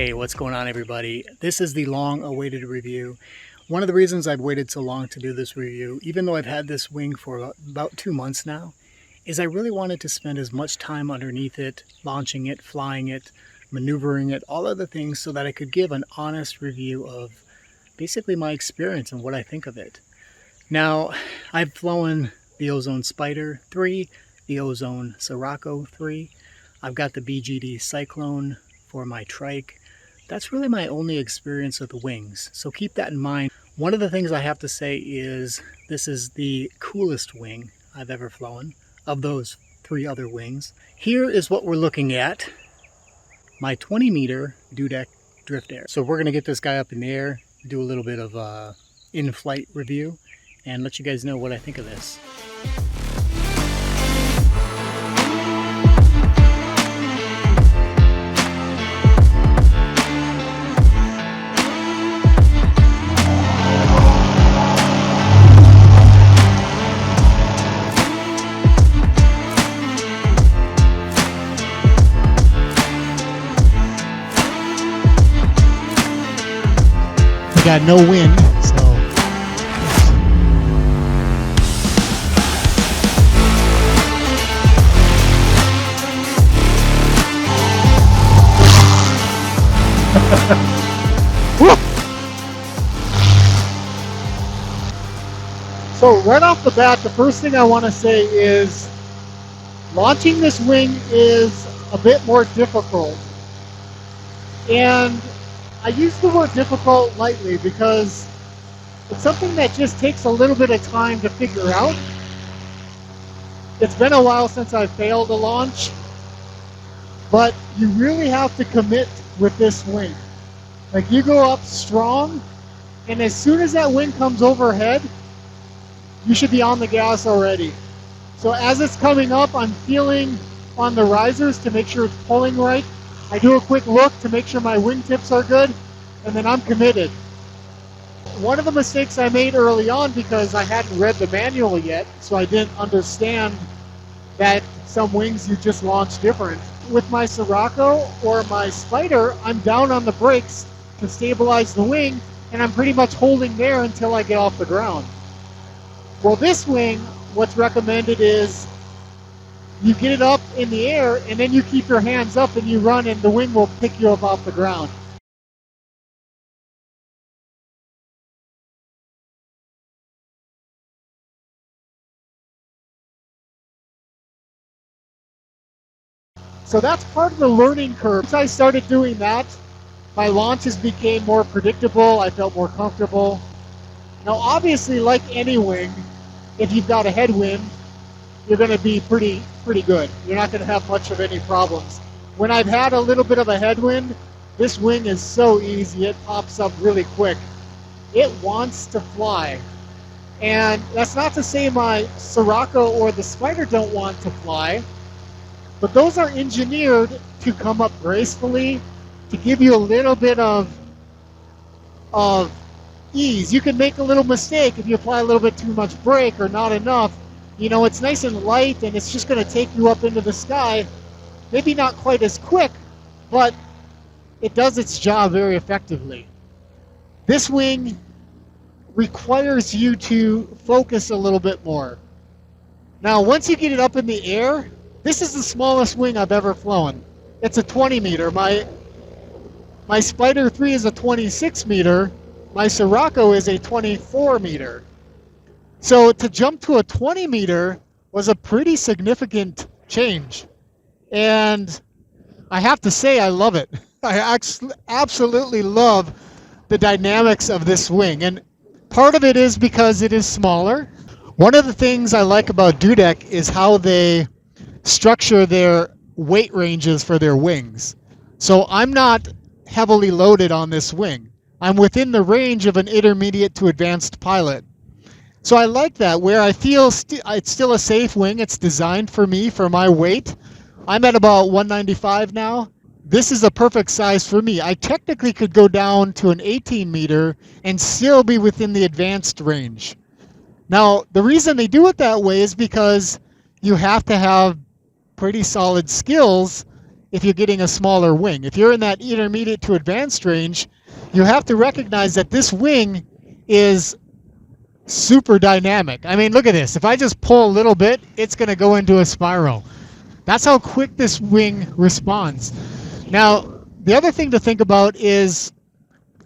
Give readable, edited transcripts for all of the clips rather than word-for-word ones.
Hey, what's going on, everybody? This is the long-awaited review. One of the reasons I've waited so long to do this review, even though I've had this wing for about 2 months now, is I really wanted to spend as much time underneath it, launching it, flying it, maneuvering it, all of the things so that I could give an honest review of basically my experience and what I think of it. Now, I've flown the Ozone Spider 3, the Ozone Sirocco 3. I've got the BGD Cyclone for my trike. That's really my only experience with the wings, so keep that in mind. One of the things I have to say is this is the coolest wing I've ever flown of those 3 other wings. Here is what we're looking at, my 20-meter Dudek DriftAir. So we're going to get this guy up in the air, do a little bit of in-flight review, and let you guys know what I think of this. Got no wind, so so right off the bat, the first thing I want to say is launching this wing is a bit more difficult, and I use the word difficult lightly because it's something that just takes a little bit of time to figure out. It's been a while since I failed a launch, but you really have to commit with this wing. Like, you go up strong, and as soon as that wing comes overhead, you should be on the gas already. So as it's coming up, I'm feeling on the risers to make sure it's pulling right. I do a quick look to make sure my wingtips are good, and then I'm committed. One of the mistakes I made early on, because I hadn't read the manual yet, so I didn't understand that some wings you just launch different. With my Sirocco or my Spider, I'm down on the brakes to stabilize the wing, and I'm pretty much holding there until I get off the ground. Well, this wing, what's recommended is you get it up in the air, and then you keep your hands up and you run, and the wing will pick you up off the ground. So that's part of the learning curve. Once I started doing that, my launches became more predictable. I felt more comfortable. Now, obviously, like any wing, if you've got a headwind, you're going to be pretty good. You're not going to have much of any problems. When I've had a little bit of a headwind, this wing is so easy. It pops up really quick. It wants to fly. And that's not to say my Sirocco or the Spider don't want to fly, but those are engineered to come up gracefully, to give you a little bit of ease. You can make a little mistake if you apply a little bit too much brake or not enough. You know, it's nice and light, and it's just going to take you up into the sky. Maybe not quite as quick, but it does its job very effectively. This wing requires you to focus a little bit more. Now, once you get it up in the air, this is the smallest wing I've ever flown. It's a 20 meter. My Spider 3 is a 26 meter. My Sirocco is a 24 meter. So to jump to a 20 meter was a pretty significant change. And I have to say, I love it. I absolutely love the dynamics of this wing. And part of it is because it is smaller. One of the things I like about Dudek is how they structure their weight ranges for their wings. So I'm not heavily loaded on this wing. I'm within the range of an intermediate to advanced pilot. So I like that, where I feel it's still a safe wing. It's designed for me, for my weight. I'm at about 195 now. This is a perfect size for me. I technically could go down to an 18 meter and still be within the advanced range. Now, the reason they do it that way is because you have to have pretty solid skills if you're getting a smaller wing. If you're in that intermediate to advanced range, you have to recognize that this wing is super dynamic. I mean, look at this. If I just pull a little bit, it's going to go into a spiral. That's how quick this wing responds. Now, the other thing to think about is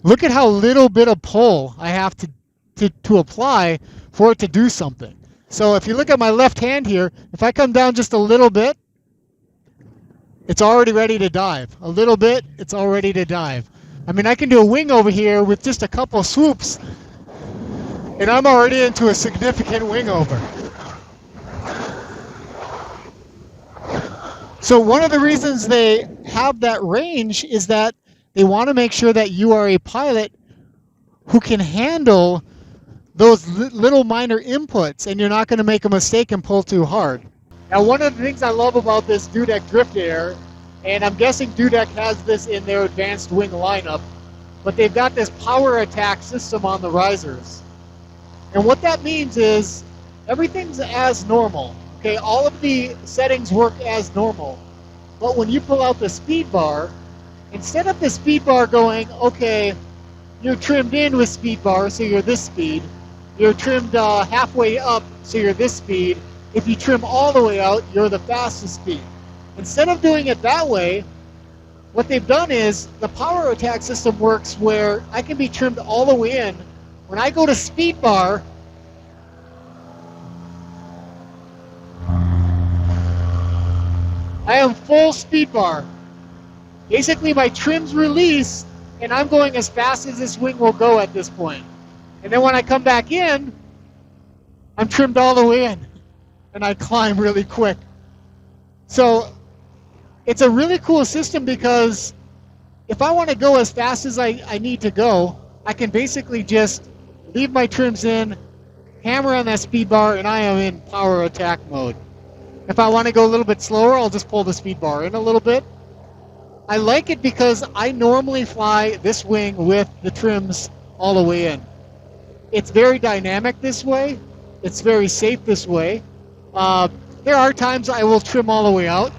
look at how little bit of pull I have to apply for it to do something. So if you look at my left hand here, if I come down just a little bit, it's already ready to dive. A little bit, it's all ready to dive. I mean, I can do a wing over here with just a couple swoops, and I'm already into a significant wing over. So one of the reasons they have that range is that they want to make sure that you are a pilot who can handle those little minor inputs and you're not going to make a mistake and pull too hard. Now, one of the things I love about this Dudek DriftAir, and I'm guessing Dudek has this in their advanced wing lineup, but they've got this power attack system on the risers. And what that means is everything's as normal. Okay, all of the settings work as normal. But when you pull out the speed bar, instead of the speed bar going, okay, you're trimmed in with speed bar, so you're this speed. You're trimmed halfway up, so you're this speed. If you trim all the way out, you're the fastest speed. Instead of doing it that way, what they've done is the power attack system works where I can be trimmed all the way in. When I go to speed bar, I am full speed bar. Basically, my trim's released, and I'm going as fast as this wing will go at this point. And then when I come back in, I'm trimmed all the way in, and I climb really quick. So it's a really cool system because if I want to go as fast as I need to go, I can basically just leave my trims in, hammer on that speed bar, and I am in power attack mode. If I want to go a little bit slower, I'll just pull the speed bar in a little bit. I like it because I normally fly this wing with the trims all the way in. It's very dynamic this way. It's very safe this way. There are times I will trim all the way out.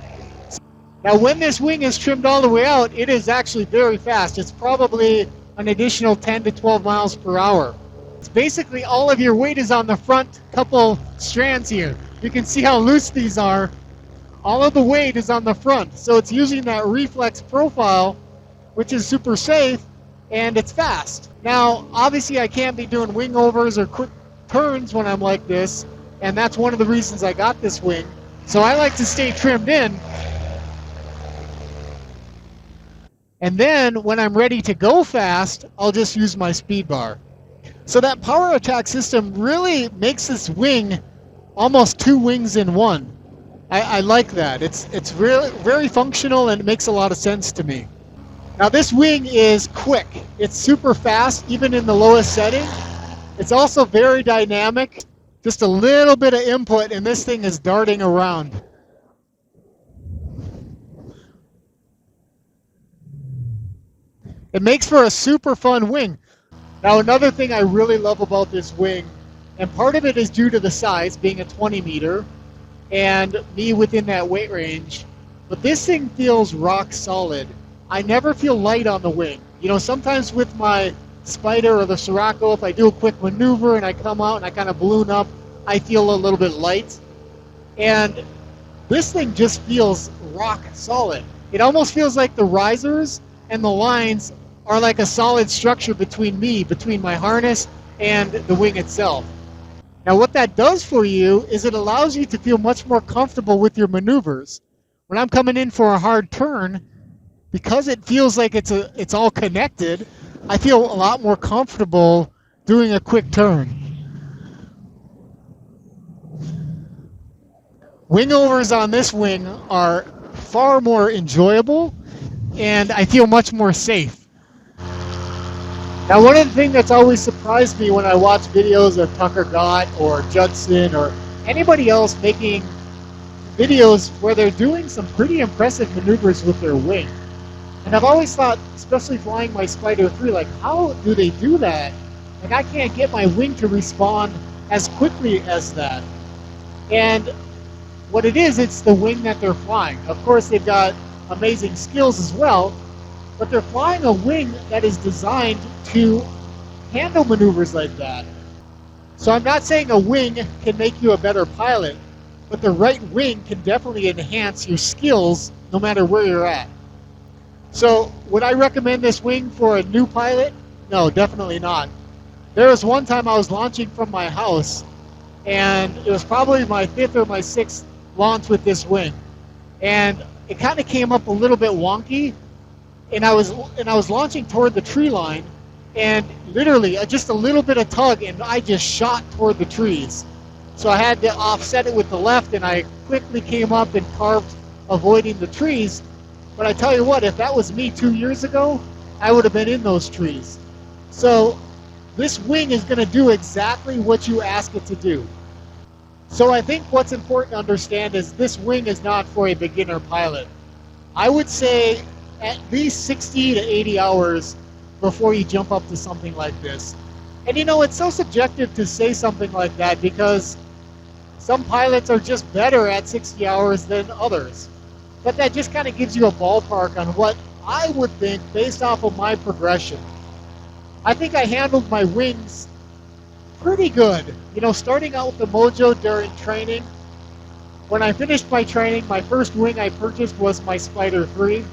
Now, when this wing is trimmed all the way out, it is actually very fast. It's probably an additional 10 to 12 miles per hour. It's basically all of your weight is on the front couple strands here. You can see how loose these are. All of the weight is on the front. So it's using that reflex profile, which is super safe, and it's fast. Now, obviously I can't be doing wing overs or quick turns when I'm like this, and that's one of the reasons I got this wing. So I like to stay trimmed in. And then when I'm ready to go fast, I'll just use my speed bar. So that power attack system really makes this wing almost two wings in one. I like that. It's really very functional and it makes a lot of sense to me. Now this wing is quick. It's super fast even in the lowest setting. It's also very dynamic. Just a little bit of input and this thing is darting around. It makes for a super fun wing. Now another thing I really love about this wing, and part of it is due to the size, being a 20 meter, and me within that weight range, but this thing feels rock solid. I never feel light on the wing. You know, sometimes with my Spider or the Sirocco, if I do a quick maneuver and I come out and I kind of balloon up, I feel a little bit light. And this thing just feels rock solid. It almost feels like the risers and the lines are like a solid structure between my harness and the wing itself. Now what that does for you is it allows you to feel much more comfortable with your maneuvers. When I'm coming in for a hard turn, because it feels like it's all connected, I feel a lot more comfortable doing a quick turn. Wing overs on this wing are far more enjoyable, and I feel much more safe. Now, one of the things that's always surprised me when I watch videos of Tucker Gott or Judson or anybody else making videos where they're doing some pretty impressive maneuvers with their wing. And I've always thought, especially flying my Spider 3, like, how do they do that? Like, I can't get my wing to respond as quickly as that. And what it is, it's the wing that they're flying. Of course, they've got amazing skills as well, but they're flying a wing that is designed to handle maneuvers like that. So I'm not saying a wing can make you a better pilot, but the right wing can definitely enhance your skills no matter where you're at. So would I recommend this wing for a new pilot? No, definitely not. There was one time I was launching from my house, and it was probably my 5th or my 6th launch with this wing. And it kind of came up a little bit wonky, and I was launching toward the tree line, and literally just a little bit of tug and I just shot toward the trees. So I had to offset it with the left, and I quickly came up and carved avoiding the trees. But I tell you what, if that was me 2 years ago, I would have been in those trees. So this wing is going to do exactly what you ask it to do. So I think what's important to understand is this wing is not for a beginner pilot. I would say at least 60 to 80 hours before you jump up to something like this. And you know, it's so subjective to say something like that because some pilots are just better at 60 hours than others. But that just kind of gives you a ballpark on what I would think based off of my progression. I think I handled my wings pretty good. You know, starting out with the Mojo during training. When I finished my training, my first wing I purchased was my Spider 3.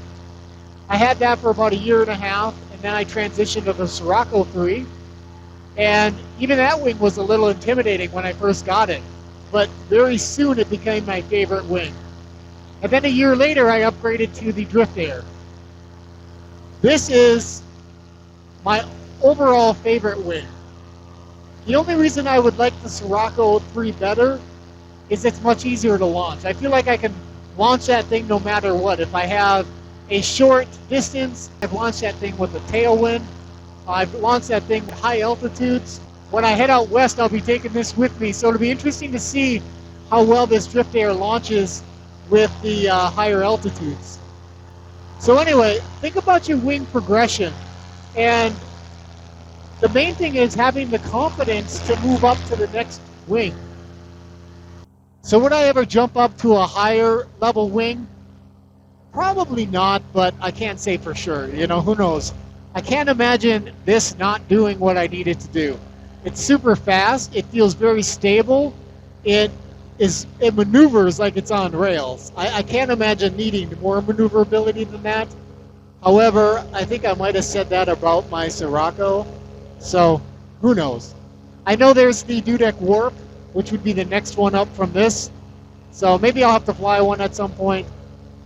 I had that for about a year and a half, and then I transitioned to the Sirocco 3. And even that wing was a little intimidating when I first got it. But very soon it became my favorite wing. And then a year later, I upgraded to the DriftAir. This is my overall favorite wing. The only reason I would like the Sirocco 3 better is it's much easier to launch. I feel like I can launch that thing no matter what. If I have a short distance, I've launched that thing with a tailwind. I've launched that thing at high altitudes. When I head out west, I'll be taking this with me. So it'll be interesting to see how well this DriftAir launches with the higher altitudes. So anyway, think about your wing progression. And the main thing is having the confidence to move up to the next wing. So would I ever jump up to a higher level wing? Probably not, but I can't say for sure. You know, who knows? I can't imagine this not doing what I need it to do. It's super fast. It feels very stable. It maneuvers like it's on rails. I can't imagine needing more maneuverability than that. However, I think I might have said that about my Sirocco. So, who knows? I know there's the Dudek Warp, which would be the next one up from this. So maybe I'll have to fly one at some point.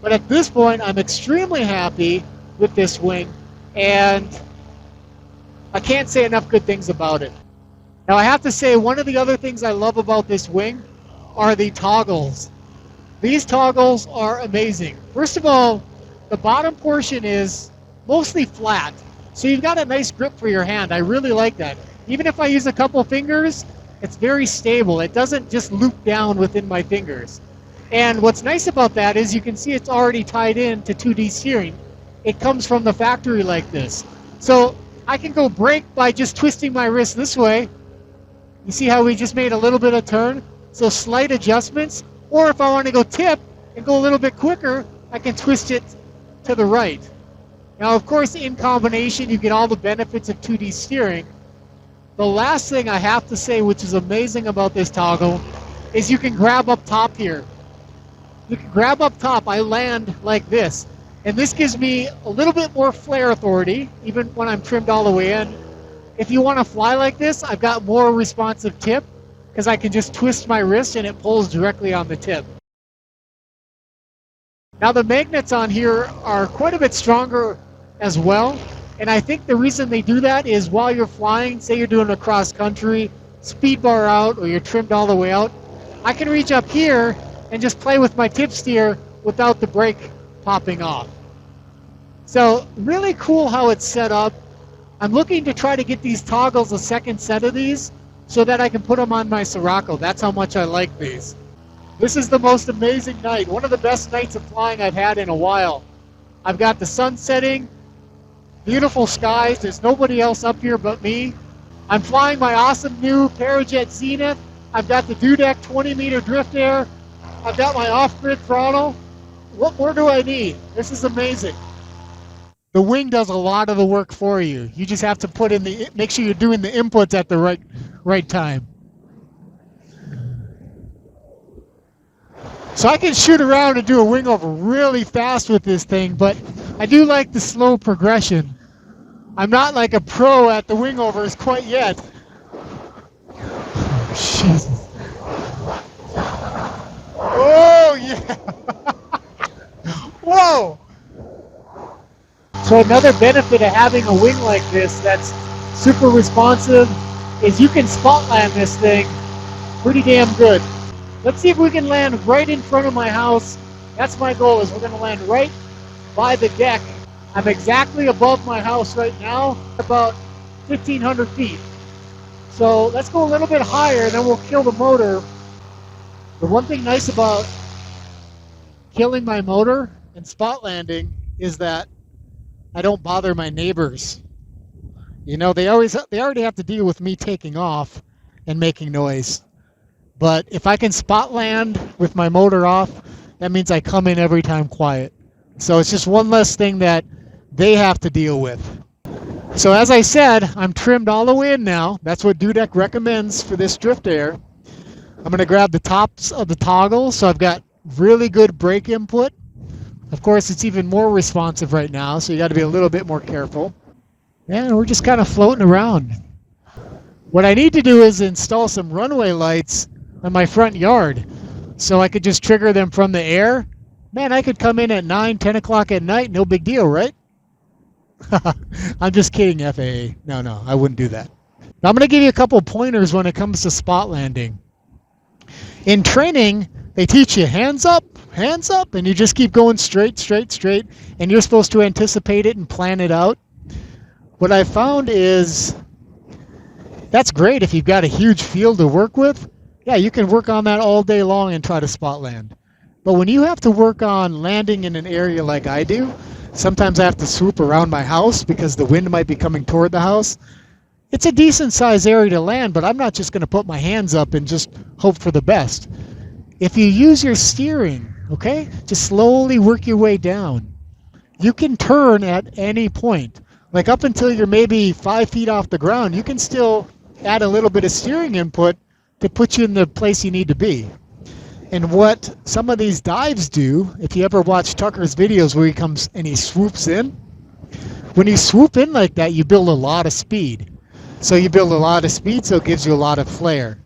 But at this point, I'm extremely happy with this wing. And I can't say enough good things about it. Now I have to say, one of the other things I love about this wing are the toggles. These toggles are amazing. First of all, the bottom portion is mostly flat, so you've got a nice grip for your hand. I really like that. Even if I use a couple fingers, it's very stable. It doesn't just loop down within my fingers. And what's nice about that is you can see it's already tied in to 2D steering. It comes from the factory like this. So I can go brake by just twisting my wrist this way. You see how we just made a little bit of turn? So slight adjustments, or if I want to go tip and go a little bit quicker, I can twist it to the right. Now, of course, in combination, you get all the benefits of 2D steering. The last thing I have to say, which is amazing about this toggle, is you can grab up top here. You can grab up top. I land like this. And this gives me a little bit more flare authority, even when I'm trimmed all the way in. If you want to fly like this, I've got more responsive tip, because I can just twist my wrist and it pulls directly on the tip. Now the magnets on here are quite a bit stronger as well, and I think the reason they do that is while you're flying, say you're doing a cross country, speed bar out, or you're trimmed all the way out, I can reach up here and just play with my tip steer without the brake popping off. So really cool how it's set up. I'm looking to try to get these toggles, a second set of these, so that I can put them on my Sirocco. That's how much I like these. This is the most amazing night. One of the best nights of flying I've had in a while. I've got the sun setting, beautiful skies. There's nobody else up here but me. I'm flying my awesome new Parajet Zenith. I've got the Dudek 20-meter DriftAir. I've got my off-grid throttle. What more do I need? This is amazing. The wing does a lot of the work for you. You just have to put in make sure you're doing the inputs at the right time. So I can shoot around and do a wing over really fast with this thing, but I do like the slow progression. I'm not like a pro at the wing overs quite yet. Jesus. Oh yeah. Whoa. So another benefit of having a wing like this that's super responsive is you can spot land this thing pretty damn good. Let's see if we can land right in front of my house. That's my goal, is we're going to land right by the deck. I'm exactly above my house right now, about 1,500 feet. So let's go a little bit higher and then we'll kill the motor. The one thing nice about killing my motor and spot landing is that I don't bother my neighbors. You know, they already have to deal with me taking off and making noise. But if I can spot land with my motor off, that means I come in every time quiet. So it's just one less thing that they have to deal with. So as I said, I'm trimmed all the way in now. That's what Dudek recommends for this DriftAir. I'm going to grab the tops of the toggle, so I've got really good brake input. Of course, it's even more responsive right now, so you got to be a little bit more careful. And we're just kind of floating around. What I need to do is install some runway lights on my front yard so I could just trigger them from the air. Man, I could come in at 9, 10 o'clock at night, no big deal, right? I'm just kidding, FAA. No, I wouldn't do that. Now, I'm going to give you a couple pointers when it comes to spot landing. In training, they teach you hands up, and you just keep going straight, and you're supposed to anticipate it and plan it out. What I found is that's great if you've got a huge field to work with. Yeah, you can work on that all day long and try to spot land. But when you have to work on landing in an area like I do, sometimes I have to swoop around my house because the wind might be coming toward the house. It's a decent sized area to land, but I'm not just going to put my hands up and just hope for the best. If you use your steering, okay, just slowly work your way down. You can turn at any point. Like up until you're maybe 5 feet off the ground, you can still add a little bit of steering input to put you in the place you need to be. And what some of these dives do, if you ever watch Tucker's videos where he comes and he swoops in, when you swoop in like that, you build a lot of speed. So you build a lot of speed, so it gives you a lot of flare.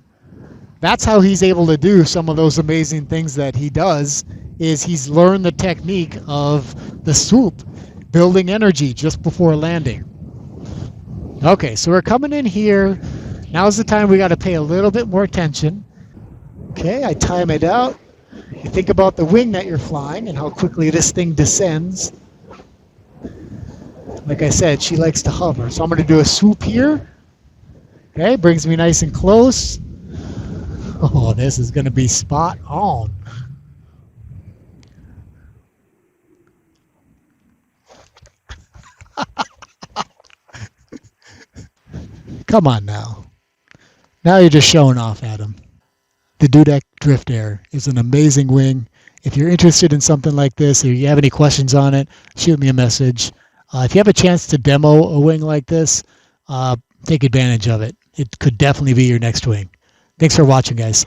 That's how he's able to do some of those amazing things that he does, is he's learned the technique of the swoop, building energy just before landing. Okay, so we're coming in here. Now's the time we got to pay a little bit more attention. Okay, I time it out. You think about the wing that you're flying and how quickly this thing descends. Like I said, she likes to hover. So I'm going to do a swoop here. Okay, brings me nice and close. Oh, this is going to be spot on. Come on now. Now you're just showing off, Adam. The Dudek DriftAir is an amazing wing. If you're interested in something like this, or you have any questions on it, shoot me a message. If you have a chance to demo a wing like this, take advantage of it. It could definitely be your next wing. Thanks for watching, guys.